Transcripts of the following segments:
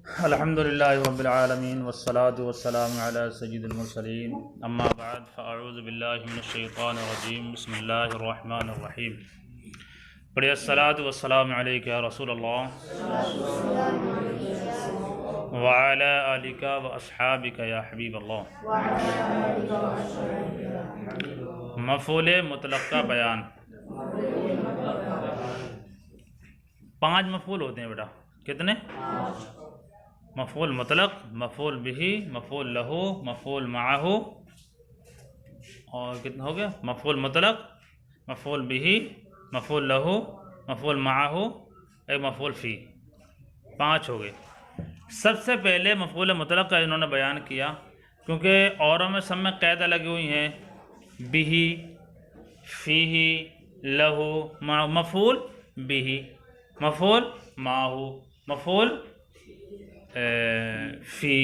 الحمد للہ رب العالمین والصلاة والسلام علی سید المرسلین اما بعد فاعوذ باللہ من الشیطان الرجیم بسم اللہ الرحمن الرحیم پڑھیے الصلاة والسلام علیک یا رسول اللہ وعلی آلک و اصحابک یا حبیب اللہ۔ مفعول مطلق کا بیان۔ 5 مفعول ہوتے ہیں بیٹا، کتنے؟ مفعول مطلق، مفعول بہ، مفعول لہ، مفعول معہ، اور کتنا ہو گیا؟ مفعول مطلق، مفعول بہ، مفعول لہ، مفعول معہ، ایک مفعول فی، 5 ہو گئے۔ سب سے پہلے مفعول مطلق کا انہوں نے بیان کیا، کیونکہ اوروں میں سب میں قیدیں لگی ہوئی ہیں، بہ، فیہ، لہ، معہ، مفعول بہ، مفعول معہ، مفعول فی،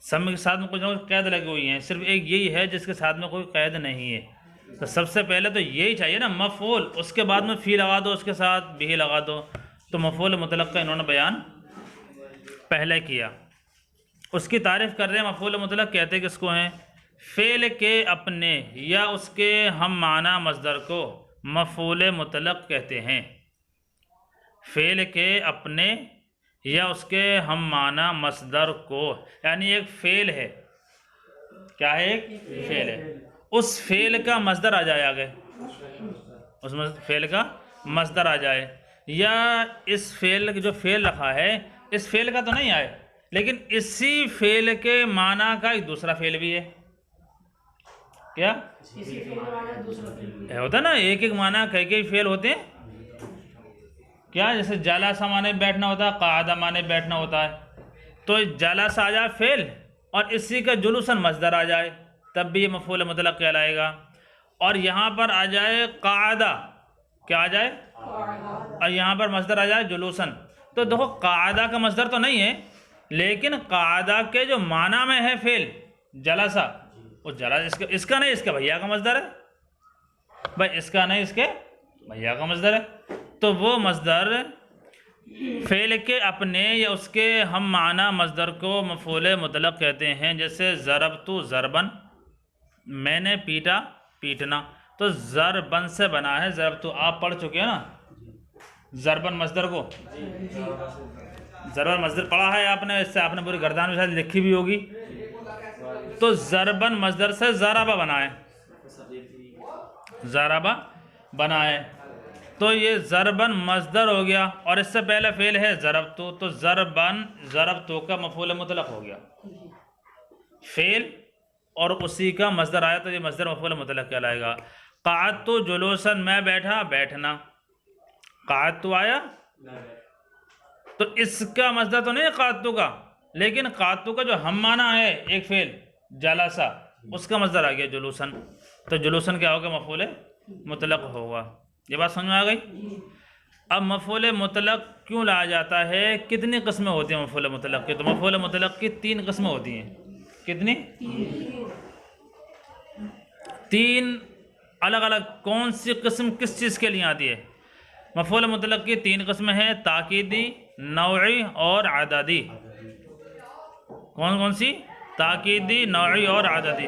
سب کے ساتھ میں کچھ نہ کچھ قید لگی ہوئی ہیں، صرف ایک یہی ہے جس کے ساتھ میں کوئی قید نہیں ہے۔ تو سب سے پہلے تو یہی چاہیے نا مفعول، اس کے بعد میں فی لگا دو، اس کے ساتھ بھی لگا دو۔ تو مفعول مطلق کا انہوں نے بیان پہلے کیا۔ اس کی تعریف کر رہے ہیں، مفعول مطلق کہتے کس کو ہیں؟ فعل کے اپنے یا اس کے ہم معنی مصدر کو مفعول مطلق کہتے ہیں۔ فعل کے اپنے یا اس کے ہم معنی مصدر کو، یعنی ایک فعل ہے، کیا ہے؟ ایک فعل ہے، اس فعل کا مصدر آ جائے آگے، اس فعل کا مصدر آ جائے، یا اس فعل جو فعل رکھا ہے اس فعل کا تو نہیں آئے، لیکن اسی فعل کے معنی کا ایک دوسرا فعل بھی ہے۔ کیا ہوتا ہے نا، ایک ایک معنی کئی فعل ہوتے ہیں۔ کیا؟ جیسے جلسہ معنی بیٹھنا ہوتا ہے، قعدہ معنی بیٹھنا ہوتا ہے، تو جلسہ آ جائے فعل اور اسی کا جلوساً مصدر آ جائے تب بھی یہ مفعول مطلق کہلائے گا۔ اور یہاں پر آ جائے قعدہ، کیا آ جائے؟ اور یہاں پر مصدر آ جائے جلوساً، تو دیکھو قعدہ کا مصدر تو نہیں ہے، لیکن قعدہ کے جو معنی میں ہے فعل جلسہ، وہ جلسہ اس کا نہیں، اس کا بھیا کا مصدر ہے بھائی، اس کا نہیں، اس کے بھیا کا مصدر ہے۔ تو وہ مصدر فعل کے اپنے یا اس کے ہم معنی مصدر کو مفعول مطلق کہتے ہیں۔ جیسے ضربت ضربن، میں نے پیٹا، پیٹنا، تو ضربن سے بنا ہے ضربت، آپ پڑھ چکے ہیں نا ضربن مصدر کو، ضربن مصدر پڑھا ہے آپ نے، اس سے آپ نے پوری گردان میں شاید لکھی بھی ہوگی۔ تو ضربن مصدر سے ضربہ بنا ہے، ضربہ بنا ہے، تو یہ ضربن مصدر ہو گیا، اور اس سے پہلے فعل ہے ضربتو، تو ضربن ضربتو کا مفعول مطلق ہو گیا فعل، اور اسی کا مصدر آیا تو یہ مصدر مفعول مطلق کہلائے گا۔ قعدتو جلوساً، میں بیٹھا، بیٹھنا، قعدتو آیا، تو اس کا مصدر تو نہیں قعدتو کا، لیکن قعدتو کا جو ہم معنی ہے ایک فعل جلسہ، اس کا مصدر آ گیا جلوساً، تو جلوساً کیا ہوگا؟ مفعول مطلق ہوگا۔ یہ بات سمجھ میں آ گئی؟ اب مفعول مطلق کیوں لایا جاتا ہے؟ کتنی قسمیں ہوتی ہیں مفعول مطلق کی؟ تو مفعول مطلق کی 3 قسمیں ہوتی ہیں۔ کتنی؟ 3 الگ الگ۔ کون سی قسم کس چیز کے لیے آتی ہے؟ مفعول مطلق کی 3 قسمیں ہیں، تاکیدی، نوعی اور عددی۔ کون کون سی؟ تاکیدی، نوعی اور عددی۔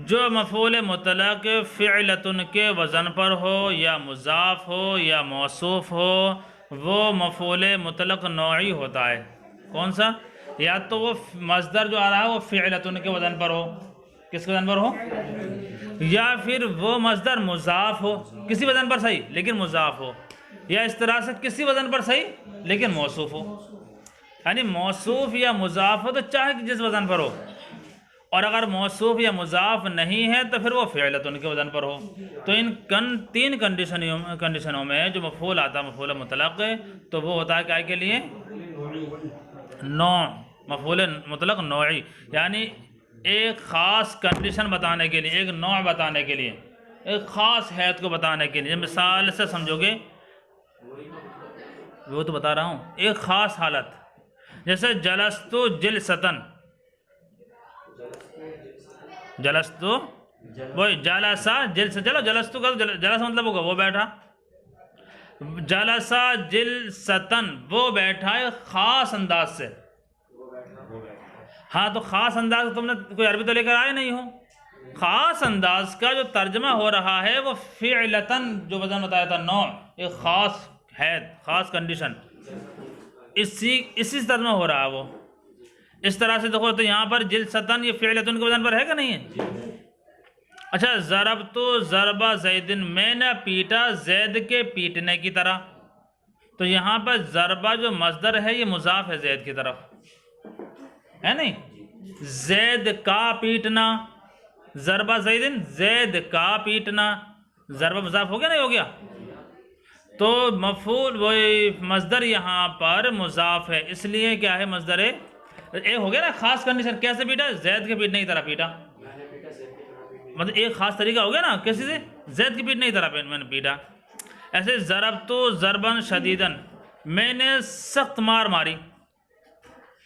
جو مفعول مطلق فعلتن کے وزن پر ہو یا مضاف ہو یا موصوف ہو، وہ مفعول مطلق نوعی ہوتا ہے۔ کون سا؟ یا تو وہ مصدر جو آ رہا ہے وہ فعلتن کے وزن پر ہو، کس کے وزن پر ہو؟ یا پھر وہ مصدر مضاف ہو، کسی وزن پر صحیح لیکن مضاف ہو، یا اس طرح سے کسی وزن پر صحیح لیکن موصوف ہو، یعنی موصوف یا مضاف ہو تو چاہے جس وزن پر ہو، اور اگر موصوف یا مضاف نہیں ہے تو پھر وہ فعلتن کے وزن پر ہو۔ تو ان 3 کنڈیشنوں میں جو مفعول آتا ہے مفعول مطلق، تو وہ ہوتا ہے کیا کے لیے؟ نوع، مفعول مطلق نوعی، یعنی ایک خاص کنڈیشن بتانے کے لیے، ایک نوع بتانے کے لیے، ایک خاص حیت کو بتانے کے لیے۔ مثال سے سمجھو گے، وہ تو بتا رہا ہوں، ایک خاص حالت، جیسے جلستو جلستن، جلستو وہی جلسہ جلسہ، چلو جلستو کا جلسہ مطلب ہوگا وہ بیٹھا، جلسہ جلستن وہ بیٹھا ہے خاص انداز سے، ہاں تو خاص انداز تم نے کوئی عربی تو لے کر آئے نہیں ہو. خاص انداز کا جو ترجمہ ہو رہا ہے وہ فعلتاً جو وزن بتایا تھا نوع، ایک خاص حید، خاص کنڈیشن، اسی ترجمہ ہو رہا ہے وہ. اس طرح سے دیکھو تو یہاں پر جلستاً یہ فعلتن کے وزن پر ہے کہ نہیں ہے؟ اچھا ضربت ضربہ زیدن، میں نے پیٹا زید کے پیٹنے کی طرح. تو یہاں پر ضربہ جو مصدر ہے یہ مضاف ہے زید کی طرف، ہے نہیں؟ زید کا پیٹنا، ضربہ زیدن زید کا پیٹنا، ضربہ مضاف ہو گیا نہیں ہو گیا؟ تو مفعول وہی مصدر یہاں پر مضاف ہے، اس لیے کیا ہے مصدر اے ہو گیا نا خاص کنڈیشن. کیسے پیٹا؟ زید کے پیٹنے کی طرح پیٹا، مطلب ایک خاص طریقہ ہو گیا نا، کیسے سے؟ زید کی پیٹنے کی طرح میں نے پیٹا. ایسے ضربت ضربن شدیدن، میں نے سخت مار ماری.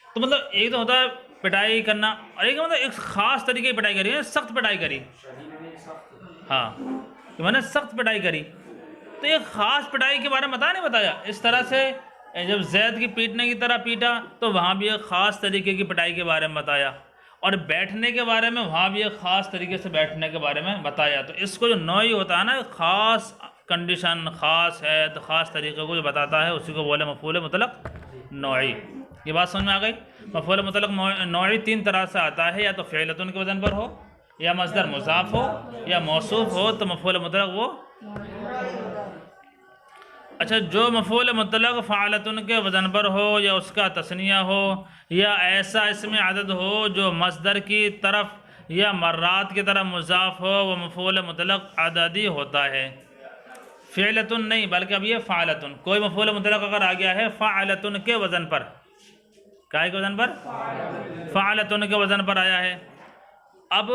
تو مطلب ایک تو ہوتا ہے پٹائی کرنا، اور ایک مطلب ایک خاص طریقے کی پٹائی کری، سخت پٹائی کری. ہاں کہ میں نے سخت پٹائی کری، تو ایک خاص پٹائی کے بارے میں نہیں بتایا. اس طرح سے جب زید کی پیٹنے کی طرح پیٹا تو وہاں بھی ایک خاص طریقے کی پٹائی کے بارے میں بتایا، اور بیٹھنے کے بارے میں وہاں بھی ایک خاص طریقے سے بیٹھنے کے بارے میں بتایا. تو اس کو جو نوعی ہوتا ہے نا، خاص کنڈیشن، خاص ہے، خاص طریقے کو جو بتاتا ہے اسی کو بولے مفعول مطلق نوعی. یہ بات سمجھ میں آ گئی؟ مفعول مطلق نوعی تین طرح سے آتا ہے، یا تو فعلتن کے وزن پر ہو، یا مصدر مضاف ہو، یا موصوف ہو. تو مفعول مطلق وہ اچھا جو مفعول مطلق فعلتن کے وزن پر ہو، یا اس کا تثنیہ ہو، یا ایسا اسم عدد ہو جو مصدر کی طرف یا مرات کی طرف مضاف ہو، وہ مفعول مطلق عددی ہوتا ہے. فعلتن نہیں بلکہ اب یہ فعلتن. کوئی مفعول مطلق اگر آ گیا ہے فعلتن کے وزن پر، کیا کے وزن پر؟ فعلتن کے وزن پر آیا ہے. اب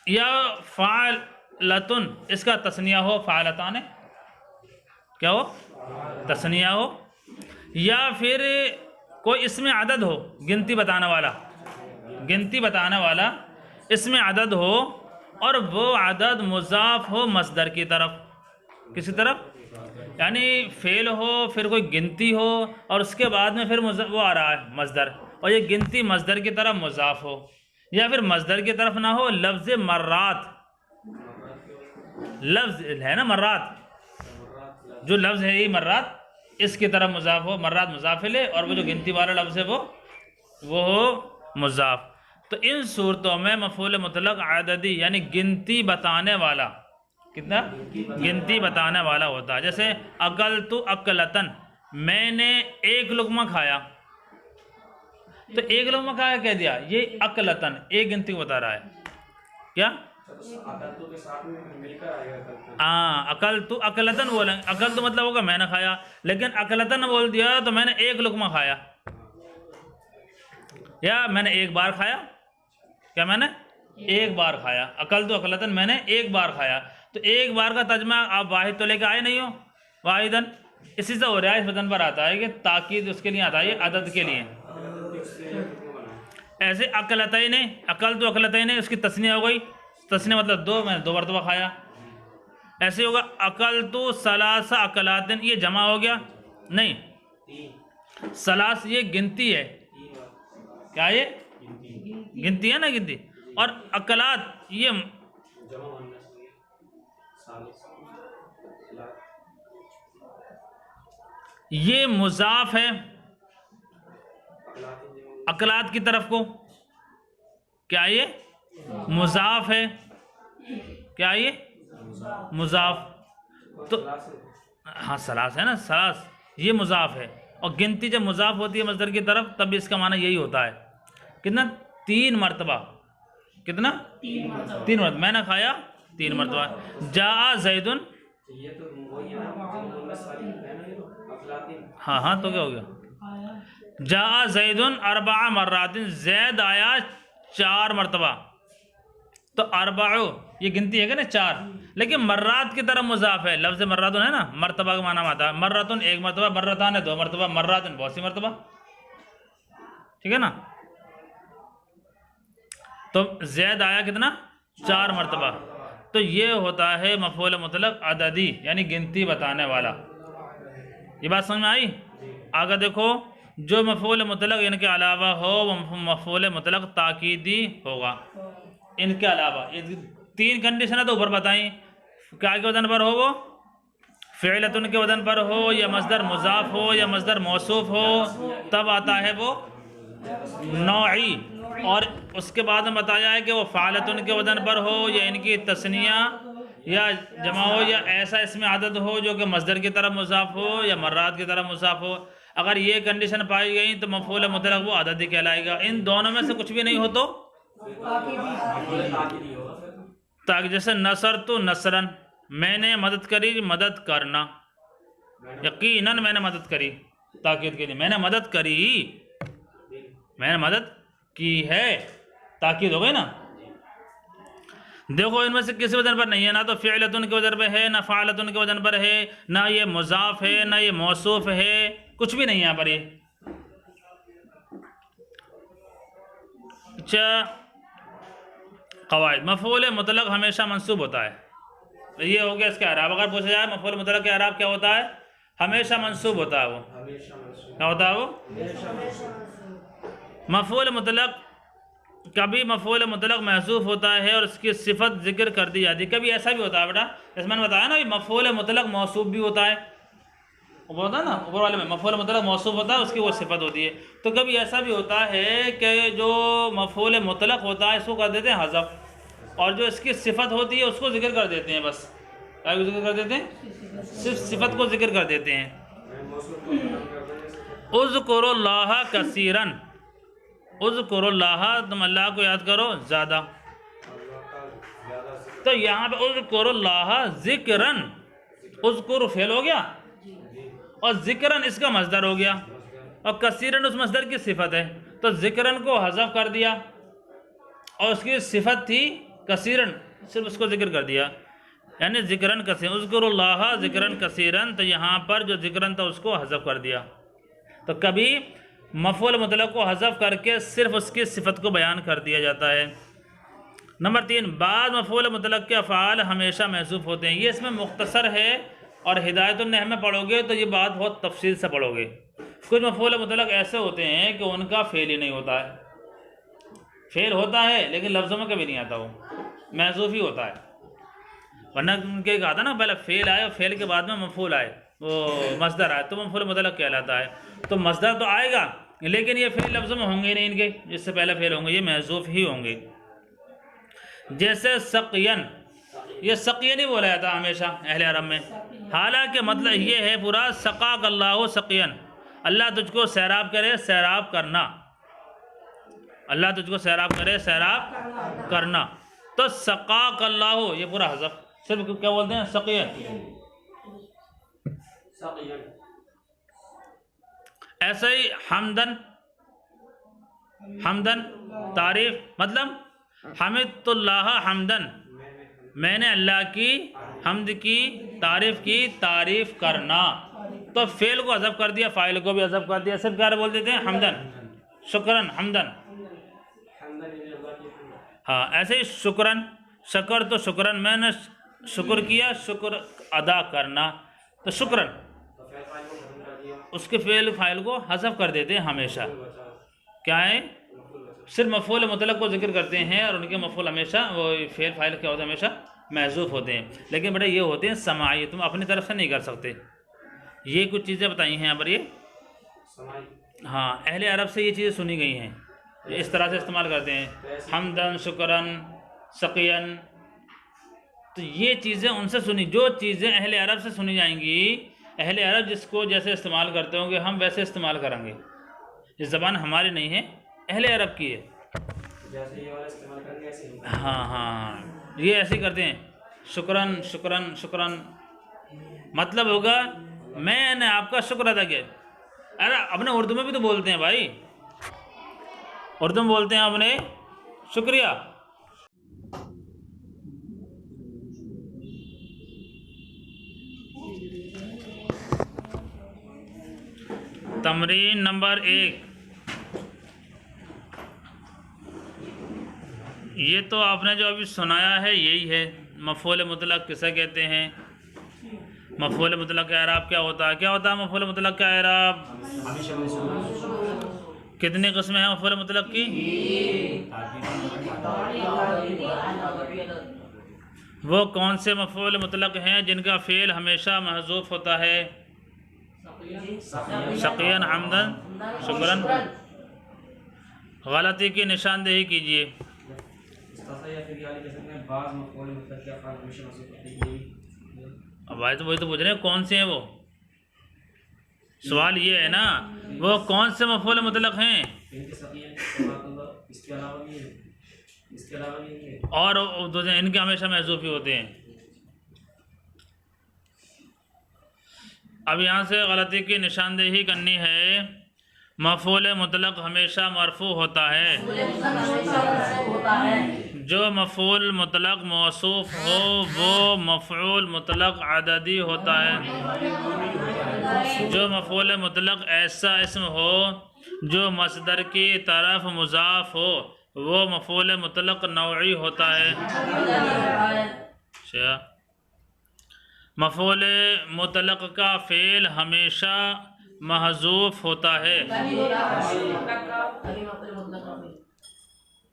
یا فعلتن اس کا تثنیہ ہو، فعلتان کیا ہو؟ تثنیہ ہو، یا پھر کوئی اسم عدد ہو گنتی بتانے والا، گنتی بتانے والا اسم عدد ہو، اور وہ عدد مضاف ہو مصدر کی طرف. کسی طرف؟ یعنی فعل ہو، پھر کوئی گنتی ہو، اور اس کے بعد میں پھر وہ آ رہا ہے مصدر، اور یہ گنتی مصدر کی طرف مضاف ہو، یا پھر مصدر کی طرف نہ ہو، لفظ مرات، لفظ ہے نا مرات، جو لفظ ہے یہ مرات، اس کی طرف مضاف ہو. مرات مضاف لے، اور وہ جو گنتی والا لفظ ہے وہ ہو مضاف. تو ان صورتوں میں مفعول مطلق عددی یعنی گنتی بتانے والا، کتنا؟ گنتی بتانے والا ہوتا ہے. جیسے اکلت اکلتن، میں نے ایک لقمہ کھایا. تو ایک لقمہ کھایا کہہ دیا، یہ اکلتن ایک گنتی بتا رہا ہے. کیا؟ اکلت اکلتن بولیں، اکلت مطلب ہوگا میں نے کھایا، لیکن اکلتن بول دیا تو میں نے ایک لقمہ کھایا، یا میں نے ایک بار کھایا. کیا میں نے ایک بار کھایا؟ اکلت اکلتن میں نے ایک بار کھایا. تو ایک بار کا ترجمہ آپ واحد تو لے کے آئے نہیں ہو، واحدن اسی سے ہو رہا ہے، اس وزن پر آتا ہے کہ تاکید اس کے لیے آتا ہے، یہ عدد کے لیے. ایسے اکلتین، اکلت اکلتین اس کی تثنیہ ہو گئی، تثنیہ مطلب دو، میں نے دو مرتبہ کھایا. ایسے ہوگا اکلت ثلاث اکلاتن، یہ جمع ہو گیا نہیں، ثلاث یہ گنتی ہے. کیا یہ گنتی ہے نا، گنتی. اور اکلات یہ مضاف ہے اکلات کی طرف کو. کیا یہ مضاف ہے؟ کیا یہ مضاف؟ تو ہاں سلاس ہے نا، سلاس یہ مضاف ہے. اور گنتی جب مضاف ہوتی ہے مصدر کی طرف تب بھی اس کا معنی یہی ہوتا ہے. کتنا؟ 3 مرتبہ. کتنا؟ 3 مرتبہ میں نے کھایا 3 مرتبہ. جاء زیدن، ہاں تو کیا ہو گیا؟ جاء زیدن 4 مرات، زید آیا 4 مرتبہ. تو 4 یہ گنتی ہے کہ نا 4، لیکن مرات کی طرف مضاف ہے. لفظ مراتن ہے نا، مرتبہ کا معنی آتا ہے. مراتن ایک مرتبہ، مرتان 2 مرتبہ، مراتن بہت سی مرتبہ. ٹھیک ہے نا؟ تو زید آیا کتنا؟ 4 مرتبہ. تو یہ ہوتا ہے مفعول مطلق عددی یعنی گنتی بتانے والا. یہ بات سمجھ میں آئی؟ آگے دیکھو جو مفعول مطلق ان کے علاوہ ہو وہ مفعول مطلق تاکیدی ہوگا، ان کے علاوہ۔ 3 کنڈیشن ہے تو اوپر بتائیں، کیا کے وزن پر ہو وہ؟ فعلتن کے وزن پر ہو، یا مصدر مضاف ہو، یا مصدر موصوف ہو، تب آتا ہے وہ نوعی۔ اور اس کے بعد میں بتایا ہے کہ وہ فعلتن کے وزن پر ہو، یا ان کی تثنیہ یا جمع ہو، یا ایسا اس میں عدد ہو جو کہ مصدر کی طرف مضاف ہو یا مرات کی طرف مضاف ہو۔ اگر یہ کنڈیشن پائی گئی تو مفعول مطلق وہ عددی کہلائے گا۔ ان دونوں میں سے کچھ بھی نہیں ہو تو تاکہ جیسے نصرت نصرن، میں نے مدد کری، مدد کرنا، یقیناً میں نے مدد کری، تاکید کے لیے میں نے مدد کری، میں نے مدد کی ہے، تاکید ہو گئی نا۔ دیکھو ان میں سے کسی وزن پر نہیں ہے، نہ تو فعلتن کے وزن پر ہے، نہ فعلتن کے وزن پر ہے، نہ یہ مضاف ہے، نہ یہ موصوف ہے، کچھ بھی نہیں ہے یہاں پر۔ یہ اچھا، قواعد: مفعول مطلق ہمیشہ منصوب ہوتا ہے، یہ ہو گیا اس کا اعراب۔ اگر پوچھا جائے مفعول مطلق کا اعراب کیا ہوتا ہے؟ ہمیشہ منصوب ہوتا ہے وہ، کیا ہوتا ہے وہ؟ مفعول مطلق کبھی مفعول مطلق محذوف ہوتا ہے اور اس کی صفت ذکر کر دی جاتی ہے، کبھی ایسا بھی ہوتا ہے بیٹا، جیسے میں نے بتایا نا مفعول مطلق موصوف بھی ہوتا ہے، اوپر ہوتا ہے نا، اوپر والے میں مفعول مطلق موصوف ہوتا ہے، اس کی وہ صفت ہوتی ہے۔ تو کبھی ایسا بھی ہوتا ہے کہ جو مفعول مطلق ہوتا ہے اس کو کر دیتے ہیں حذف، اور جو اس کی صفت ہوتی ہے اس کو ذکر کر دیتے ہیں، بس کیا ذکر کر دیتے ہیں؟ صرف صفت کو ذکر کر دیتے ہیں۔ اذکروا اللہ کثیرن، اذکروا اللہ، تم اللہ کو یاد کرو زیادہ۔ تو یہاں پہ اذکروا اللہ ذکرن، اذکر فعل ہو گیا اور ذکرن اس کا مصدر ہو گیا، اور کثیرن اس مصدر کی صفت ہے، تو ذکرن کو حذف کر دیا اور اس کی صفت تھی کثیرن، صرف اس کو ذکر کر دیا، یعنی ذکرن کثیرن، اذکروا اللہ ذکرن کثیرن، تو یہاں پر جو ذکرن تھا اس کو حذف کر دیا۔ تو کبھی مفعول مطلق کو حذف کر کے صرف اس کی صفت کو بیان کر دیا جاتا ہے۔ نمبر 3، بعض مفعول مطلق کے افعال ہمیشہ محذوف ہوتے ہیں۔ یہ اس میں مختصر ہے، اور ہدایت النحو میں پڑھو گے تو یہ بات بہت تفصیل سے پڑھو گے۔ کچھ مفعول مطلق ایسے ہوتے ہیں کہ ان کا فعل ہی نہیں ہوتا ہے، فعل ہوتا ہے لیکن لفظوں میں کبھی نہیں آتا، وہ محذوف ہی ہوتا ہے۔ ورنہ ان کے کہا تھا نا، پہلے فعل آئے اور فعل کے بعد میں مفعول آئے، وہ مصدر آئے تو مفعول مطلق کہلاتا ہے۔ تو مصدر تو آئے گا لیکن یہ فعل لفظوں میں ہوں گے نہیں، ان کے جس سے پہلے فعل ہوں گے یہ محذوف ہی ہوں گے۔ جیسے سقین، یہ سقین ہی بولا جاتا ہمیشہ اہل عرب میں، حالانکہ مطلب یہ ہے پورا سقاک اللہ سقین، اللہ تجھ کو سیراب کرے، سیراب کرنا، اللہ تجھ کو سیراب کرے، سیراب کرنا۔ تو سقاک اللہ یہ پورا حذف، صرف کیا بولتے ہیں؟ سقین۔ ایسے ہی حمدن، حمدن تعریف، مطلب حمدت اللہ حمدن، میں نے اللہ کی حمد کی، تعریف کی، تعریف کرنا۔ تو فعل کو حذف کر دیا، فاعل کو بھی حذف کر دیا، صرف کیا بول دیتے ہیں؟ حمدن، شکرن، حمدن۔ ہاں ایسے ہی شکرن، شکر تو شکرن، میں نے شکر کیا، شکر ادا کرنا، تو شکرن، اس کے فعل فاعل کو حذف کر دیتے ہیں ہمیشہ۔ کیا ہے؟ صرف مفعول مطلق کو ذکر کرتے ہیں، اور ان کے مفعول ہمیشہ وہ فعل فاعل کیا ہوتے ہیں؟ ہمیشہ محذوف ہوتے ہیں۔ لیکن بیٹا یہ ہوتے ہیں سماعی، تم اپنی طرف سے نہیں کر سکتے۔ یہ کچھ چیزیں بتائی ہیں یہاں پر، یہ ہاں اہل عرب سے یہ چیزیں سنی گئی ہیں، اس طرح سے استعمال کرتے ہیں، حمدن، شکرن، سقین۔ تو یہ چیزیں ان سے سنی، جو چیزیں اہل عرب سے سنی جائیں گی، اہل عرب جس کو جیسے استعمال کرتے ہوں گے ہم ویسے استعمال کریں گے۔ یہ زبان ہماری نہیں ہے، اہل عرب کی ہے۔ ہاں ہاں یہ ایسے کرتے ہیں، شکرن، شکرن، شکرن، مطلب ہوگا میں نے آپ کا شکر ادا کیا۔ ارے اپنے اردو میں بھی تو بولتے ہیں بھائی، اردو میں بولتے ہیں اپنے شکریہ۔ تمرین نمبر 1، یہ تو آپ نے جو ابھی سنایا ہے یہی ہے، مفعول مطلق کسے کہتے ہیں، مفعول مطلق کا اعراب کیا ہوتا ہے؟ کیا ہوتا ہے مفعول مطلق کا اعراب؟ کتنی قسمیں ہیں مفعول مطلق کی؟ وہ کون سے مفعول مطلق ہیں جن کا فعل ہمیشہ محذوف ہوتا ہے؟ شقیاً، حمداً، شکراً۔ غلطی کی نشاندہی کیجیے۔ اب بھائی تو وہی تو پوچھ رہے ہیں کون سے ہیں وہ، سوال یہ ہے نا وہ کون سے مفعول مطلق ہیں اور ان کے ہمیشہ محذوف ہی ہوتے ہیں۔ اب یہاں سے غلطی کی نشاندہی کرنی ہے۔ مفعول مطلق ہمیشہ مرفوع ہوتا ہے۔ جو مفعول مطلق موصوف ہو وہ مفعول مطلق عددی ہوتا ہے۔ جو مفعول مطلق ایسا اسم ہو جو مصدر کی طرف مضاف ہو وہ مفعول مطلق نوعی ہوتا ہے۔ مفعول مطلق کا فعل ہمیشہ محذوف ہوتا ہے،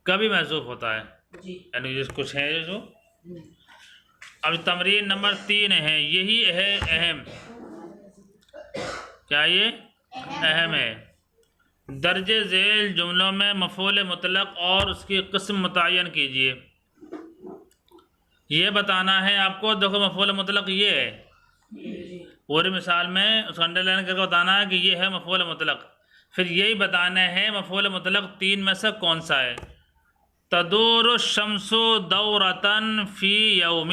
کبھی محذوف ہوتا ہے، یعنی کچھ ہے جو۔ اب تمرین نمبر 3 ہے، یہی ہے اہم، کیا یہ اہم ہے۔ درج ذیل جملوں میں مفعول مطلق اور اس کی قسم متعین کیجیے۔ یہ بتانا ہے آپ کو، دیکھو مفعول مطلق یہ ہے، پوری مثال میں اس کو انڈر لائن کر کے بتانا ہے کہ یہ ہے مفعول مطلق، پھر یہی بتانا ہے مفعول مطلق 3 میں سے کون سا ہے۔ تدور الشمس دورتن فی یوم،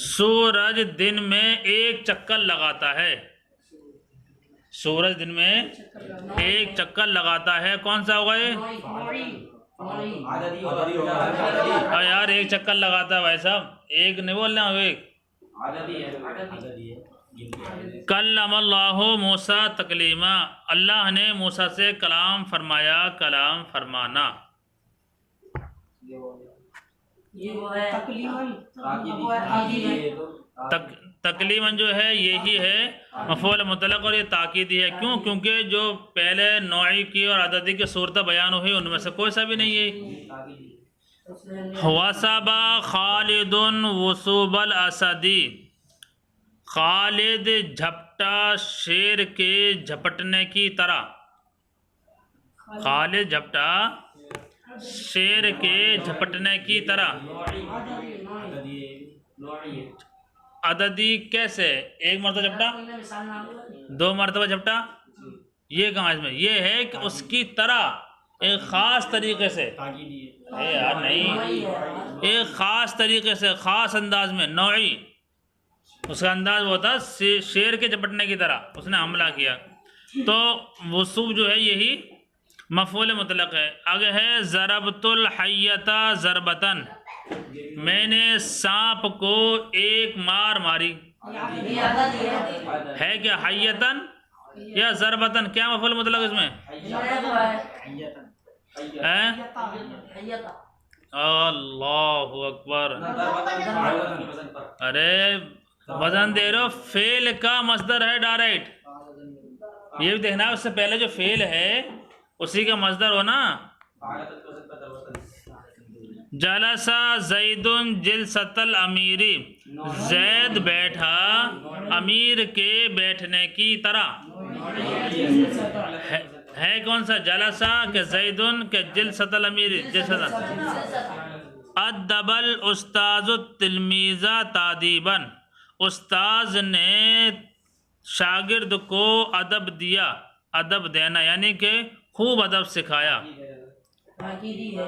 سورج دن میں ایک چکر لگاتا ہے، سورج دن میں ایک چکر لگاتا ہے، کون سا ہوگا یہ؟ یار ایک چکر لگاتا ہے بھائی صاحب، ایک نہیں بولنا، ایک۔ کلم اللہ موسیٰ تکلیما، اللہ نے موسیٰ سے کلام فرمایا، کلام فرمانا۔ تکلیماً جو ہے یہی ہے مفعول مطلق اور یہ تاکیدی ہے، کیوں؟ کیونکہ جو پہلے نوعی کی اور عددی کی صورتیں بیان ہوئی ان میں سے کوئی سا بھی نہیں ہے۔ وَصَبَ خالد وصوب الاسدی، خالد جھپٹا شیر کے جھپٹنے کی طرح، خالد جھپٹا شیر کے جھپٹنے کی طرح۔ عددی کیسے؟ ایک مرتبہ جھپٹا، 2 مرتبہ جھپٹا، یہ کہاں اس میں؟ یہ ہے کہ اس کی طرح ایک خاص طریقے سے، یار نہیں، ایک خاص طریقے سے، خاص انداز میں، نوعی اس کا انداز وہ تھا شیر کے جھپٹنے کی طرح اس نے حملہ کیا، تو وصوب جو ہے یہی مفعول مطلق ہے۔ آگے ہے ضربت الحیۃ ضربتن، میں نے سانپ کو ایک مار ماری، ہے کیا حیۃً یا ضربتن؟ کیا مفعول مطلق اس میں؟ اللہ اکبر، ارے وزن دے رہو، فعل کا مصدر ہے ڈائریکٹ، یہ بھی دیکھنا اس سے پہلے جو فعل ہے اسی کا مصدر ہو نا۔ جلسہ زید جلسۃ الامیر، زید بیٹھا امیر کے بیٹھنے کی طرح، ہے کون سا؟ جلسہ کہ زید کہ جلسۃ الامیر، ادب الاستاذ التلمیذ تادیبا، استاذ نے شاگرد کو ادب دیا، ادب دینا یعنی کہ خوب ادب سکھایا۔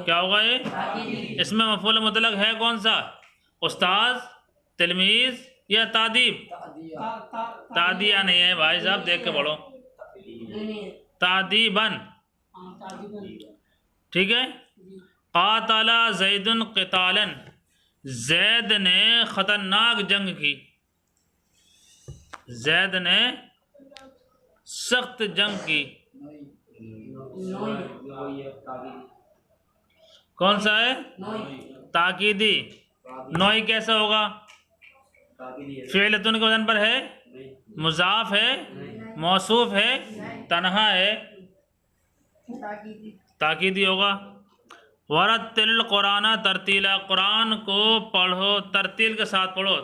کیا ہوگا یہ؟ اس میں مفعول مطلق ہے کون سا؟ استاذ، تلمیذ یا تادیب؟ تادیہ نہیں ہے بھائی صاحب، دیکھ کے پڑھو، تادیباً، ٹھیک ہے۔ قاتل زید قتالا، زید نے خطرناک جنگ کی، زید نے سخت جنگ کی، کون سا ہے؟ تاکیدی۔ نوعی کیسا ہوگا؟ فعلتن کے وزن پر ہے، مضاف ہے، موصوف ہے، تنہا ہے، تاکیدی ہوگا۔ ورتل القرآن ترتیلا، قرآن کو پڑھو ترتیل کے ساتھ پڑھو،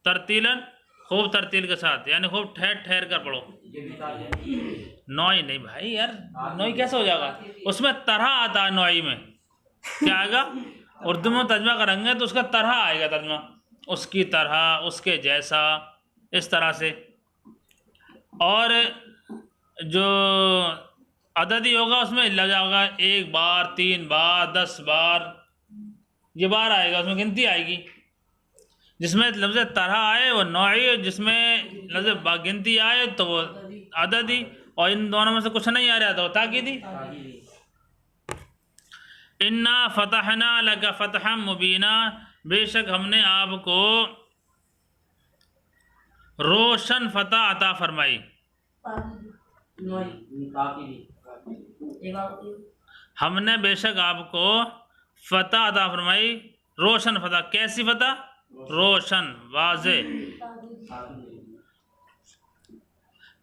ترتیلاً خوب ترتیل کے ساتھ، یعنی خوب ٹھہر ٹھہر کر پڑھو۔ نوعی نہیں بھائی یار، نوعی کیسے ہو جائے گا؟ اس میں طرح آتا ہے نوعی میں، کیا آئے گا؟ اردو میں ترجمہ کریں گے تو اس کا طرح آئے گا ترجمہ، اس کی طرح، اس کے جیسا، اس طرح سے۔ اور جو عددی ہوگا اس میں لگا ہوگا 1 بار، 3 بار، 10 بار، یہ بار آئے گا، اس میں گنتی آئے گی۔ جس میں لفظ طرح آئے وہ نوعی، جس میں لفظ گنتی آئے تو وہ عددی، اور ان دونوں میں سے کچھ نہیں آ رہا تو وہ تاکیدی۔ انا فتحنا لک فتحا مبینا، بے شک ہم نے آپ کو روشن فتح عطا فرمائی۔ ہم نے بے شک آپ کو فتح عطا فرمائی، روشن فتح۔ کیسی فتح؟ روشن، واضح۔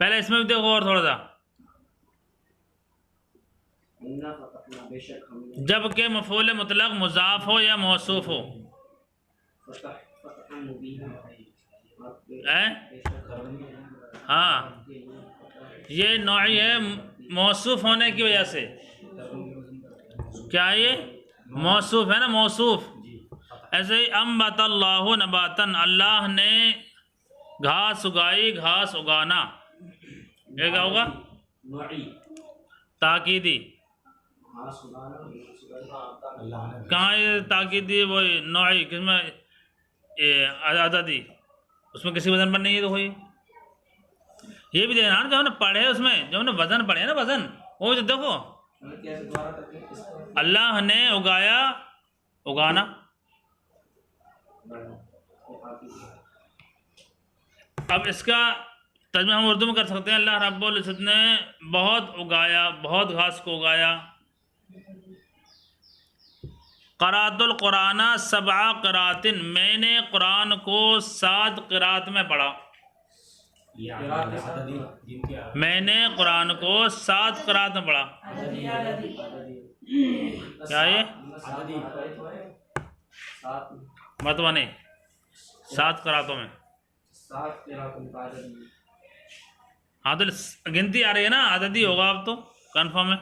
پہلے اس میں بھی دیکھو اور تھوڑا سا، جب کہ مفعول مطلق مضاف ہو یا موصوف ہو۔ ہاں یہ نوعی ہے موصوف ہونے کی وجہ سے۔ کیا یہ موصوف ہے نا، موصوف۔ ایسے ہی انبت اللہ نباتن، اللہ نے گھاس اگائی، گھاس اگانا، یہ کیا ہوگا؟ تاکیدی۔ کہاں یہ تاکیدی؟ وہی نوعی، کس میں؟ عددی، اس میں کسی وزن پر نہیں ہے تو کوئی۔ یہ بھی دیکھنا جو ہم نے پڑھے، اس میں جو ہم نے وزن پڑھے نا، وزن وہ جو دیکھو، اللہ نے اگایا، اگانا۔ اب اس کا ترجمہ ہم اردو میں کر سکتے ہیں، اللہ رب العزت نے بہت اگایا، بہت گھاس کو اگایا۔ قرأت القرآن 7 قراءۃ، میں نے قرآن کو 7 قراءت میں پڑھا۔ میں نے قرآن کو 7 قراءت میں پڑھا۔ کیا یہ مرتبہ نہیں، 7 قراءتوں میں۔ ہاں تو گنتی آ رہی ہے نا، عددی ہوگا اب تو کنفرم ہے۔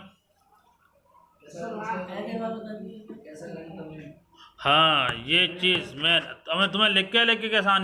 ہاں یہ چیز میں تمہیں لکھ کے کیسا